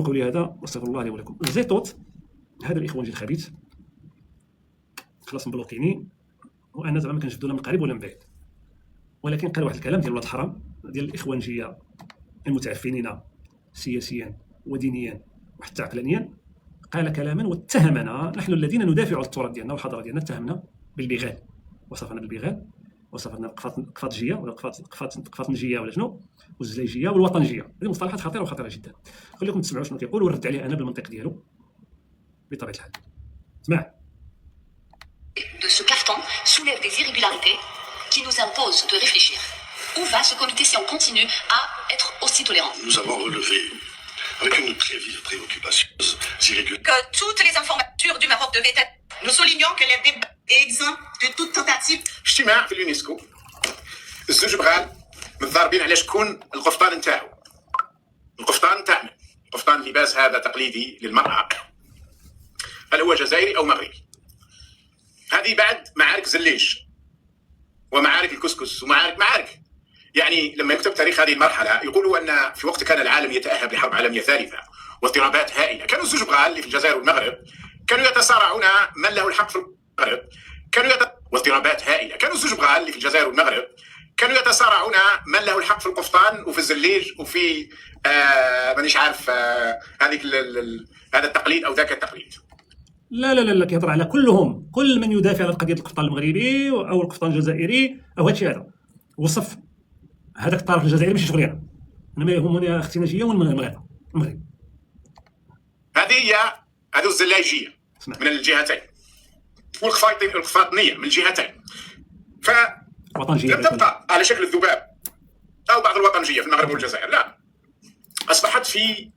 قولي هذا واستغفر الله لي ولكم. الزيتوت هذا الاخوانجي الخبيث خلاص مبلوكيني، وانا زعما ما كنشدو لا من قريب ولا من بعيد، ولكن قال واحد الكلام ديال ولاد الحرام ديال الاخوانجيه المتعفنين سياسيا ودينيا وحتى عقلانيا. قال كلاما واتهمنا نحن الذين ندافع عن التراث ديالنا والحضاره ديالنا، اتهمنا بالبغال، وصفنا بالبغال، وصفنا القفاطجيه ولا القفاطنجيه ولا شنو، والزلايجيه والوطنجيه. هذه مصطلحات خطيره وخطيره جدا. خليكم تسمعوا شنو كيقول ونرد عليه انا بالمنطق ديالو بطبيعه الحال. اسمع. De ce carton soulève des irrégularités qui nous imposent de réfléchir. Où va ce comité si on continue à être aussi tolérant? Nous avons relevé avec une très vive préoccupation irrégulière Que toutes les informations du Maroc devaient être. Nous soulignons que les débats est exempt de toute tentative. اجتماع في اليونسكو، الزوج بغال متضاربين على شكون القفطان نتاعو. القفطان تاعنا، قفطان اللباس هذا تقليدي للمرأة، هل هو جزائري أو مغربي؟ هذه بعد معارك زليش ومعارك الكسكس ومعارك يعني لما يكتب تاريخ هذه المرحلة يقولوا أن في وقت كان العالم يتأهب لحرب عالمية ثالثة واضطرابات هائلة، كانوا الزوج بغال اللي في الجزائر والمغرب كانوا يتصارعون من له الحق في المغرب، واضطرابات هائلة، كانوا الزوج بغال اللي في الجزائر والمغرب كانوا يتصارعون من له الحق في القفطان وفي الزليج وفي مانيش عارف هذيك هذا التقليد أو ذاك التقليد. لا كيهضر على كلهم، كل من يدافع على قضيه القفطان المغربي او القفطان الجزائري او هادشي هذا. وصف هذاك الطرف الجزائري ماشي شغلي انا ما يهمني اختي ناجيه والمغرب. هذه هي هذو الزلايجيه من الجهتين والقفاطنيه من الجهتين. ف لم تبقى على شكل الذباب او بعض الوطنجيه في المغرب والجزائر، لا، اصبحت في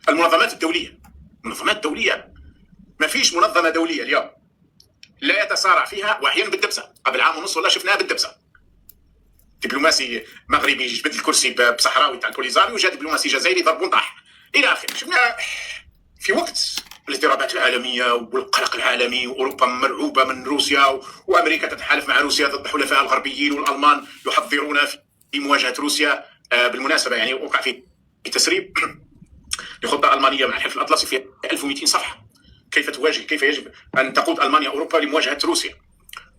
المنظمات الدوليه. المنظمات الدوليه ما فيش منظمه دوليه اليوم لا يتصارع فيها، واحيانا بالدبسه. قبل عام ونص ولا شفناها بالدبسه، دبلوماسي مغربي جبد الكرسي بصحراوي تاع البوليزاري، وجا دبلوماسي جزائري ضرب ونطاح الى اخره. شفنا في وقت الاضطرابات العالميه والقلق العالمي واوروبا مرعوبه من روسيا وامريكا تتحالف مع روسيا ضد حلفائها الغربيين، والالمان يحضرون في مواجهه روسيا. بالمناسبه يعني وقع في تسريب لخطه المانيه مع الحلف الاطلسي في 1200 صفحه، كيف يجب ان تقود المانيا اوروبا لمواجهه روسيا.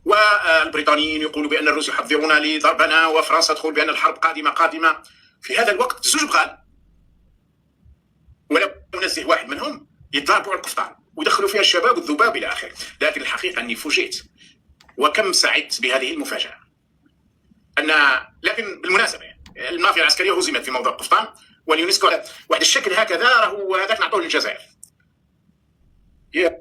والبريطانيين يقولوا بان الروس يحضرون لضربنا، وفرنسا تقول بان الحرب قادمه. في هذا الوقت الزوج بغال ولا ننزه واحد منهم يتضاربوا على القفطان ويدخلوا فيها الشباب والذباب الى اخره. لكن الحقيقه اني فوجئت وكم سعدت بهذه المفاجاه. لكن بالمناسبه المافيا العسكريه هزمت في موضوع القفطان، واليونسكو واحد الشكل هكذا راهو هذاك نعطوه للجزائر. يا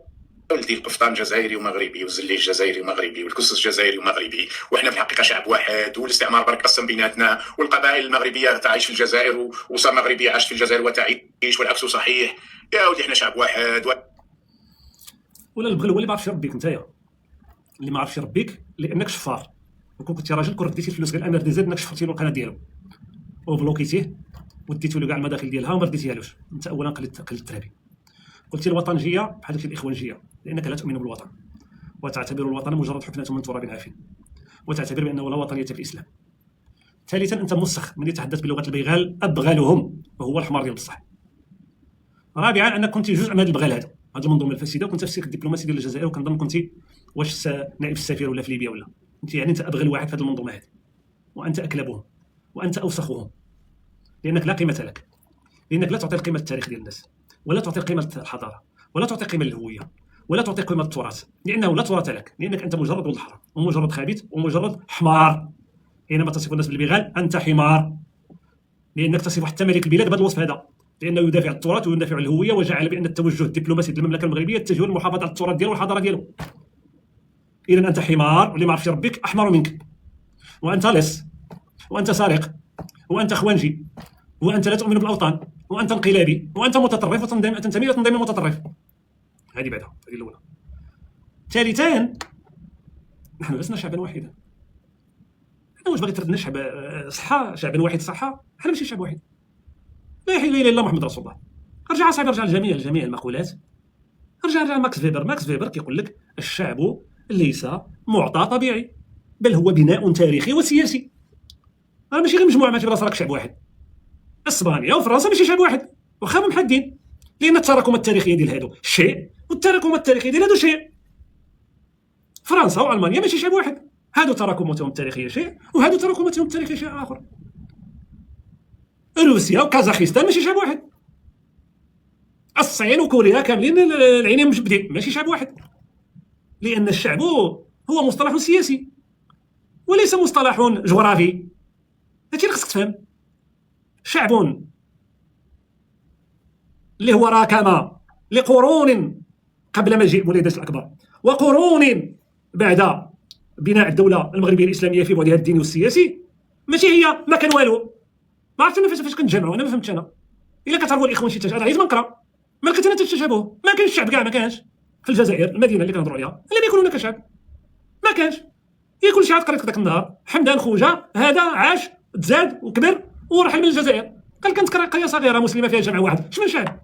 ولدي القفطان جزائري ومغربي، والزليج جزائري ومغربي، والكسوس جزائري ومغربي، واحنا في الحقيقه شعب واحد، والاستعمار برك قسم بيناتنا، والقبائل المغربيه تعيش في الجزائر وصار مغربيه عاش في الجزائر وتعيش، والعكس صحيح. يا ولدي احنا شعب واحد. ولا البغل هو اللي ما عرفش يربيك نتايا، اللي ما عرفش يربيك لانك شفار. وكون كنتي راجل كون رديتي الفلوس غير الامير دي زيد انك شفرتي له القناه ديالو وبلوكيتيه وديتو له كاع المداخل ديالها وما رديتيهالوش. انت اولا قلت الترابي، قلتي الوطنجيه بحال داك الاخوانجيه لانك لا تؤمن بالوطن وتعتبر الوطن مجرد حفنه من تراب عافن، وتعتبر بانه لا وطنيه في الاسلام. ثالثا انت موسخ من يتحدث بلغه البغال، ابغلهم وهو الحمار ديال بصح. رابعا انك كنت جزء من هذا البغال هذا المنظومه الفاسده، وكنت في السلك الدبلوماسي ديال الجزائر، وكنظن كنت واش نائب السفير ولا في ليبيا ولا انت، يعني انت ابغل واحد في هذه المنظومه هذه، وانت اكلبهم وانت اوسخهم، لانك لا قيمه لك، لانك لا تعطي القيمه للتاريخ ديال الناس، ولا تعطي القيمه للحضاره، ولا تعطي قيمه للهويه، ولا تعطي قيمه للتراث، لانه لا تراث لك، لانك انت مجرد ولد حرام ومجرد خبيث ومجرد حمار. حينما تصف الناس بالبغال انت حمار، لانك تصف حتى ملك البلاد بهذا الوصف هذا، لانه يدافع عن التراث ويدافع عن الهويه، وجعل بان التوجه الدبلوماسي ديال المملكه المغربيه يتجه للمحافظه على التراث ديالو والحضاره ديالو. اذا انت حمار، واللي ما عرفش يربيك احمر منك، وانت لص، وانت سارق، وانت خوانجي، وانت لا تؤمن بالاوطان، وانت انقلابي، وانت متطرف وتنتمي الى تنظيم المتطرف. هذه بعدها، هذه الاولى. ثالثا نحن لسنا شعبا واحدا. انا واش باغي ترد نشعب صحه، شعبا واحد صحه؟ احنا ماشي شعب واحد. لا اله الا الله محمد رسول الله. ارجع اصاحبي، ارجع لجميع المقولات، ارجع ماكس فيبر كيقول لك الشعب ليس معطى طبيعي، بل هو بناء تاريخي وسياسي. راه ماشي غير مجموعه ماشي براس راك شعب واحد. اسبانيا وفرنسا ماشي شعب واحد، واخا محدين. لان التراكمات التاريخيه ديال هادو شيء والتراكمات التاريخيه ديال هادو شيء. فرنسا والمانيا ماشي شعب واحد، هادو تراكماتهم التاريخيه شيء وهادو تراكماتهم التاريخيه شيء اخر. روسيا وكازاخستان ماشي شعب واحد، الصين وكوريا كاملين العينين مجبدين ماشي شعب واحد، لان الشعب هو مصطلح سياسي وليس مصطلح جغرافي. هادشي اللي خصك تفهم. شعب اللي هو راكم لقرون قبل مجيء بوليدس الأكبر وقرون بعد بناء الدولة المغربية الإسلامية في بعدها الديني والسياسي، ماشي هي ما كان والو. ما عرفت انا فاش كنتجمعوا، انا ما فهمتش. انا الا كتعرفوا الاخوان شي تشابه، انا عايز ما نقرا، ما لقيت انا التشابه. ما كاينش الشعب كاع، ما كانش في الجزائر المدينه اللي كنهضروا عليها اللي يكونوا هناك شعب، ما كانش. هي كل شيء عاد قريت ذاك النهار. حمدان خوجه هذا عاش تزاد وكبر ورحل من الجزائر، قال كانت قريه صغيره مسلمه فيها جامع واحد. شنو شعب؟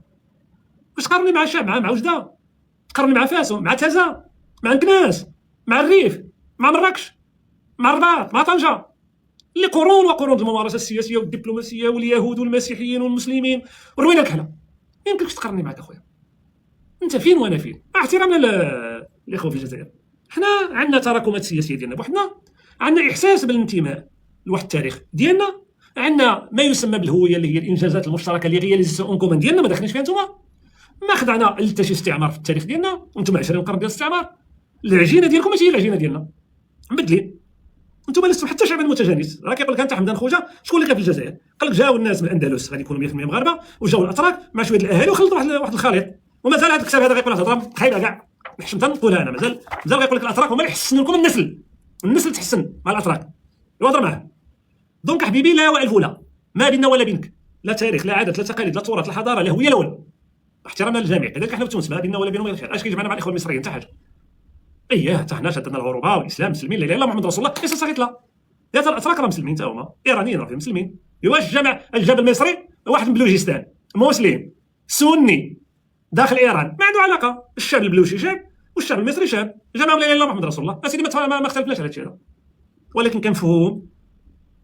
واش تقارني مع الشعب؟ مع وجده؟ تقارني مع فاسو، مع تازا، مع نكناس، مع الريف، مع مراكش، مع الرباط، مع طنجه، اللي قرون وقرون الممارسه السياسيه والدبلوماسيه واليهود والمسيحيين والمسلمين وروينا الكحله. ما يمكنش تقارني معك اخويا. انت فين وانا فين؟ احترامنا للاخوه في الجزائر. حنا عندنا تراكمات سياسيه ديالنا بوحدنا، عندنا احساس بالانتماء لواحد التاريخ ديالنا، عندنا ما يسمى بالهويه اللي هي الانجازات المشتركه اللي رياليزيسيون اون كومون ديالنا، ما داخلينش فيها نتوما. ما خدعنا حتى شي استعمار في التاريخ ديالنا، وانتم 20 قرن ديال الاستعمار. العجينه ديالكم ماشي هي العجينه ديالنا، مبدلين. انتم لستم حتى شعبا متجانس. راه كيقول لك انت حمدان خوجه شكون اللي كان في الجزائر؟ قال لك جاو الناس من الاندلس غادي يكونوا 100% مغاربه، وجاو الاتراك مع شويه الاهالي وخلطوا واحد الخليط. ومازال هذا الكتاب هذا غيقول لك هضره خايبه كاع، حشمت نقولها انا. مازال غيقول لك الاتراك هما اللي يحسنوا لكم النسل تحسن مع الاتراك. يهضر معاه. دونك حبيبي لا والف ولا ما بيننا ولا بينك، لا تاريخ لا عادات لا تقاليد لا تراث لا حضاره لا هويه لا والو. احترامنا للجميع، كذلك احنا في تونس ما بيننا ولا بينهم اش كيجمعنا مع الاخوه المصريين حتى حاجه. اييه حتى حنا شدنا العروبه والاسلام مسلمين، لا اله الا الله محمد رسول الله. قصه صغيره لا يا الاتراك راه مسلمين حتى هما، ايرانيين راه مسلمين. واش الجبل المصري واحد من بلوجستان مسلم سني داخل ايران ما عنده علاقه. الشعب البلوشي شعب والشعب المصري شعب، جمعهم لا اله الا الله محمد رسول الله. اسيدي ما اختلفناش على هذا الشيء، ولكن كنفهم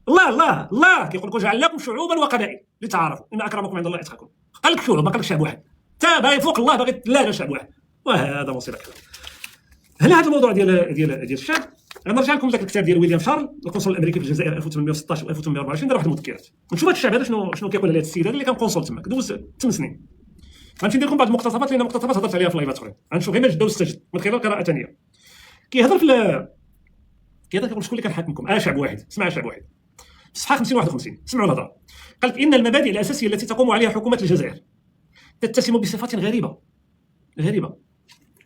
الله كيقول لك وجعلناكم شعوبا وقبائل لتعارفوا ان اكرمكم عند الله اتقاكم. قال لك شعوب، ما قال لك شعب واحد. تا باغي فوق الله باغي لا شعب واحد، وهذا مصيبه كذا. هنا هذا الموضوع ديال الشعب. غنرجع لكم ذاك الكتاب ديال ويليام شارل القنصل الامريكي في الجزائر 1816 و 1824 دار واحد المذكرات. نشوف هذا الشعب هذا شنو كيقول عليه السيد هذا اللي كان قنصل تماك دوز 8 سنين. غنمشي ندير لكم بعض المقتطفات لان المقتطفات هضرت عليها في لايفات اخرين. غنشوف غير ما جد واستجد من خلال قراءه ثانيه. كيهضر كيهضر كيقول شكون اللي كان حاكمكم؟ شعب واحد. اسمع شعب واحد. صفحه 50 51 سمعوا الهضره. قال لك ان المبادئ الاساسيه التي تقوم عليها حكومه الجزائر تتسم بصفات غريبه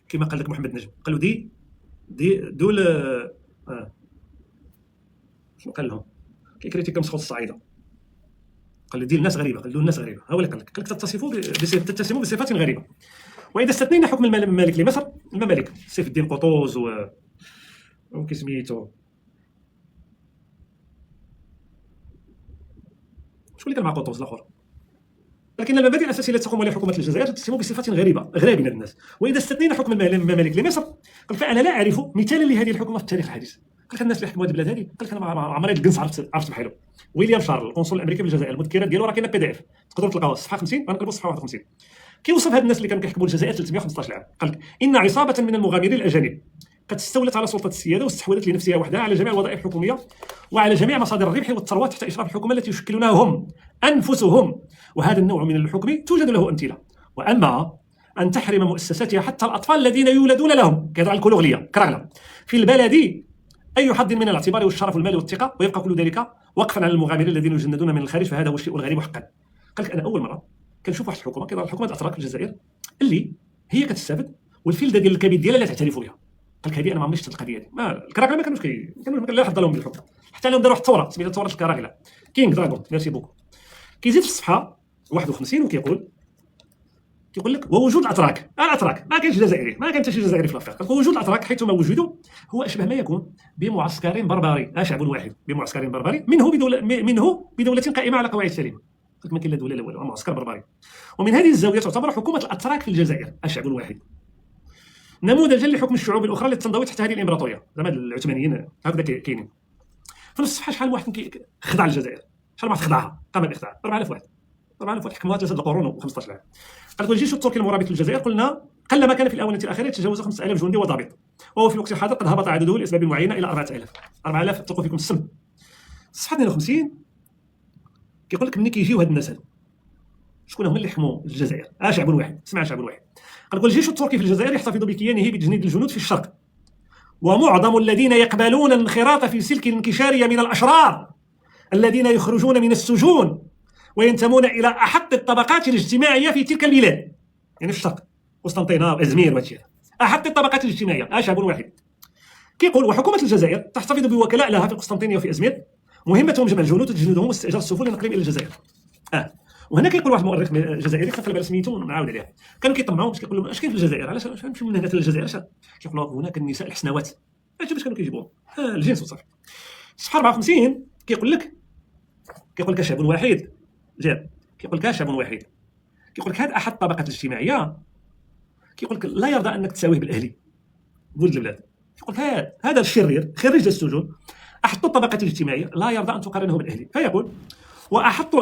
كما قال لك محمد نجم. قال له دي دول شنو قال لهم؟ كيكريتيكا مسخوط الصعيده. قال له دي الناس غريبه. قال له الناس غريبه. ها هو اللي قال لك تتسم بصفات غريبه. واذا استثنينا حكم الممالك لمصر، الممالك سيف الدين قطوز وكسميتو شكون اللي كان مع قطوز الاخر. لكن المبادئ الاساسيه التي تقوم عليها حكومه الجزائر تتسم بصفات غريبه بين الناس. واذا استثنينا حكم الممالك لمصر، قال فانا لا اعرف مثالا لهذه الحكومه في التاريخ الحديث. قال الناس اللي حكموا هذه البلاد هذه، قال انا ما عمري القنص عرفت بحالو. ويليام شارل القنصل الامريكي في الجزائر، المذكرات ديالو راه كاينه بي دي اف تقدروا تلقاوها صفحه 50 غنقلبوا صفحه 51. كيوصف هاد الناس اللي كانوا كيحكموا الجزائر 315 عام. قال لك ان عصابه من المغامرين الاجانب قد استولت على سلطه السياده واستحوذت لنفسها وحدها على جميع الوظائف الحكوميه وعلى جميع مصادر الربح والثروه تحت اشراف الحكومه التي يشكلونها هم انفسهم. وهذا النوع من الحكم توجد له امثله. واما ان تحرم مؤسساتها حتى الاطفال الذين يولدون لهم كيهضر على الكولوغليه كراغلا في البلد اي حظ من الاعتبار والشرف والمال والثقه، ويبقى كل ذلك وقفا على المغامرين الذين يجندون من الخارج، فهذا هو الشيء الغريب حقا. قال لك انا اول مره كنشوف واحد الحكومه كيهضر على حكومه الاتراك في الجزائر اللي هي كتستافد والفلده ديال الكبد ديالها لا تعترف بها. قال لك هذه انا ما عمرني شفت القضيه هذه. ما الكراغلا ما كانوش لا حظ لهم بالحكم، حتى لهم داروا واحد الثوره سميتها ثوره الكراغلا كينغ دراغون. ميرسي بوكو. كيزيد في الصفحه 51 وكيقول لك ووجود الاتراك ما كاينش جزائري، ما كاين حتى شي جزائري في الافريق. ووجود الاتراك حيثما وجدوا هو اشبه ما يكون بمعسكر بربري، شعب واحد بمعسكر بربري منه بدوله قائمه على قواعد سليمه. قلت ما كاين لا دوله لا والو، معسكر بربري. ومن هذه الزاويه تعتبر حكومه الاتراك في الجزائر الشعب الواحد نموذجا لحكم الشعوب الاخرى التي تنضوي تحت هذه الامبراطوريه. زعما العثمانيين هكذا كاينين. في نفس الصفحه شحال واحد خدع الجزائر، شحال واحد خدعها قام بالاخداع 4000 واحد. طبعا حكموها 3 القرون و15 عام. قال لك الجيش التركي المرابط للجزائر قلنا قلما كان في الاونه الاخيره يتجاوز 5000 جندي وضابط، وهو في الوقت الحاضر قد هبط عدده لاسباب معينه الى 4000. 4000 اتقوا فيكم السم. الصفحه 52 كيقول لك ملي كيجيو هاد الناس هادو شكون هما اللي حكموا الجزائر؟ شعب واحد. اسمع، شعب واحد. قال لك الجيش التركي في الجزائر يحتفظ بكيانه بتجنيد الجنود في الشرق، ومعظم الذين يقبلون الانخراط في سلك الانكشارية من الأشرار الذين يخرجون من السجون وينتمون إلى أحق الطبقات الاجتماعية في تلك البلاد، يعني في الشرق، قسطنطينة، إزمير وهادشي، أحق الطبقات الاجتماعية. شعب واحد. كيقول وحكومة الجزائر تحتفظ بوكلاء لها في القسطنطينية وفي إزمير، مهمتهم جمع الجنود وتجنيدهم واستئجار السفن لنقلهم إلى الجزائر. وهنا كيقول واحد المؤرخ جزائري خاف على سميتو نعاود عليها، كانوا كيطمعوا باش كيقول لهم اش كاين في الجزائر، علاش نمشيو من هنا للجزائر؟ اش كيقولوا هناك النساء الحسنوات، باش كانوا كيجيبوهم الجنس وصافي. الصفحه 54 كيقول لك شعب واحد جاب، كيقول لك شعب واحد، كيقول لك هذا احد الطبقات الاجتماعيه، كيقول لك لا يرضى انك تساويه بالاهلي ولد البلاد. يقول هذا الشرير خريج السجون احد الطبقات الاجتماعيه لا يرضى ان تقارنه بالاهلي. فيقول واحط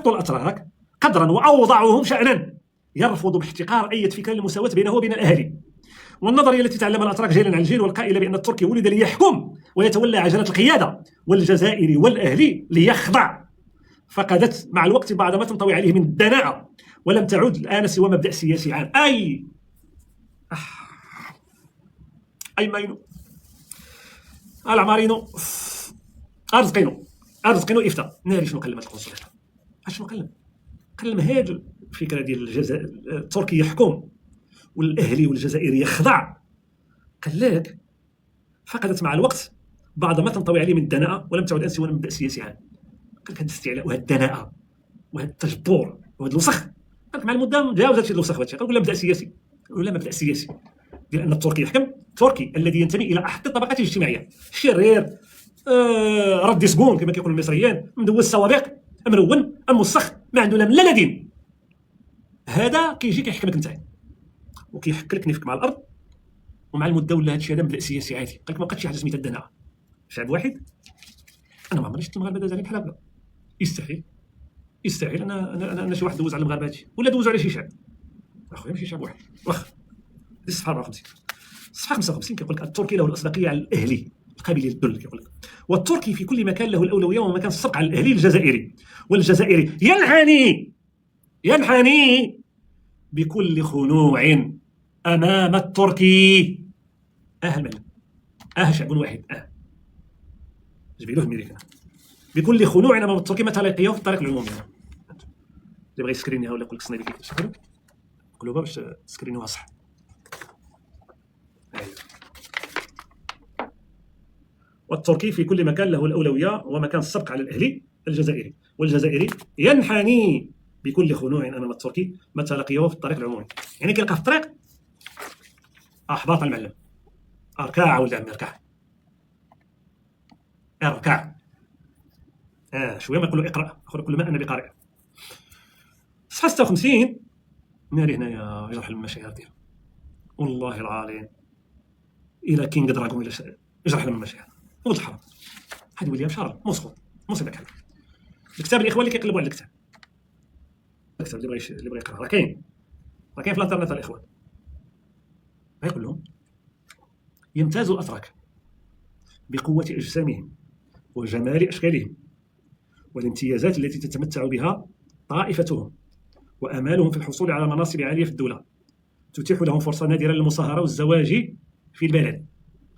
الأتراك قدرا وأوضعهم شأنا يرفض باحتقار أي فكرة للمساواة بينه وبين الأهالي. والنظرية التي تعلمها الأتراك جيلا عن جيل والقائلة بأن التركي ولد ليحكم ويتولى عجلة القيادة والجزائري والأهلي ليخضع، فقدت مع الوقت بعض ما تنطوي عليه من الدناءة، ولم تعد الآن سوى مبدأ سياسي عام. أي ماينو العمارينو أرزقينو إفتاء ناري. شنو كلمة القنصلية؟ شنو كلم هاد الفكرة ديال التركي يحكم والأهلي والجزائري يخضع. قال لك فقدت مع الوقت بعض ما تنطوي عليه من الدناءة، ولم تعد سوى مبدأ سياسي عام. قال لك هذا الاستعلاء وهذا الدناءة وهذا التجبر وهذا الوسخ، قال لك مع المدة جاوز هذا الوسخ. قال لا مبدأ سياسي، ولا مبدأ سياسي ديال أن التركي يحكم، التركي الذي ينتمي إلى أحد الطبقات الاجتماعية، شرير، ردي سكون كما كيقولوا المصريين، مدوز السوابق، مرون، المسخ، ما عنده لا من لا دين. هذا كيجي كيحكمك انت وكيحكلك نفك مع الارض، ومع المده ولا هادشي هذا مبدا سياسي عادي. قال لك ما بقاتش شي حاجه سميتها الدناءه. شعب واحد. انا ما عمرني شفت المغاربه دازوا عليه بحال هكا. يستحيل انا شي واحد دوز على المغاربه هادشي ولا دوزوا على شي شعب. اخويا ماشي شعب واحد. واخا الصفحه 54. الصفحه 55 كيقول لك التركي له الاسبقيه على الاهلي القبيلي الدل. كيقول لك والتركي في كل مكان له الاولويه ومكان السبق على الاهلي الجزائري، والجزائري ينحني بكل خنوع امام التركي. الملك شعب واحد. جبيلوه الميريكان بكل خنوع امام التركي متى لقيوه في الطريق العمومي. اللي بغى يسكرينيها ولا يقول لك صنايبي كيفاش قلوبها باش تسكرينوها صح. والتركي في كل مكان له الأولوية ومكان السبق على الأهلي الجزائري، والجزائري ينحني بكل خنوع أمام التركي متى لقيوه في الطريق العمومي. يعني كيلقاه في الطريق أحباط المعلم، أركع ولد عمي اركع. شوية ما يقولوا اقرأ، آخر كل ما أنا بقارئ. صفحة 56 ناري هنايا يجرح المشاعر ديالو والله العظيم، إلى كينغ دراغون إلى يجرح المشاعر. ولد الحرام هادي ويليام شارل مسخوط مصيبه كامله. الكتاب الاخوان اللي كيقلبوا على الكتاب اللي بغى يقرا راه كاين في الانترنت الاخوان. غيقول لهم يمتاز الاتراك بقوه اجسامهم وجمال اشكالهم والامتيازات التي تتمتع بها طائفتهم وامالهم في الحصول على مناصب عاليه في الدوله تتيح لهم فرصه نادره للمصاهره والزواج في البلد.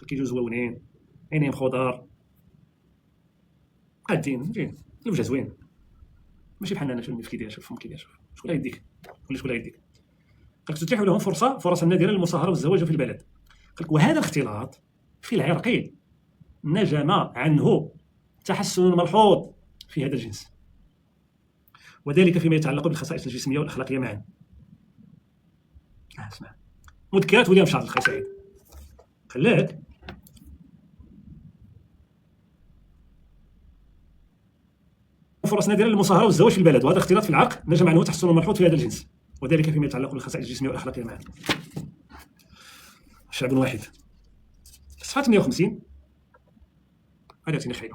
كيجيو زواونين عينيهم خضار قادين الوجه زوين، ماشي بحالنا انا. شوف النفس كيدير، شوف الفم كيدير، شكون يديك شكون يديك. قالك تتيح لهم فرص نادره للمصاهره والزواج في البلد. قالك وهذا الاختلاط في العرق نجم عنه تحسن ملحوظ في هذا الجنس، وذلك فيما يتعلق بالخصائص الجسميه والاخلاقيه معا. اسمع مذكرات ويليام شارل الخي سعيد. قال لك فرص نادرة للمصاهرة والزواج في البلد، وهذا اختلاط في العرق نجم عنه تحسن ملحوظ في هذا الجنس، وذلك فيما يتعلق بالخصائص الجسمية والأخلاقية معا. شعب واحد. صفحة 150 هذا تيني خايبة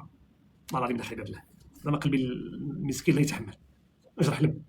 والله العظيم خايبة بالله. زعما قلبي المسكين لا يتحمل. اجرح لب.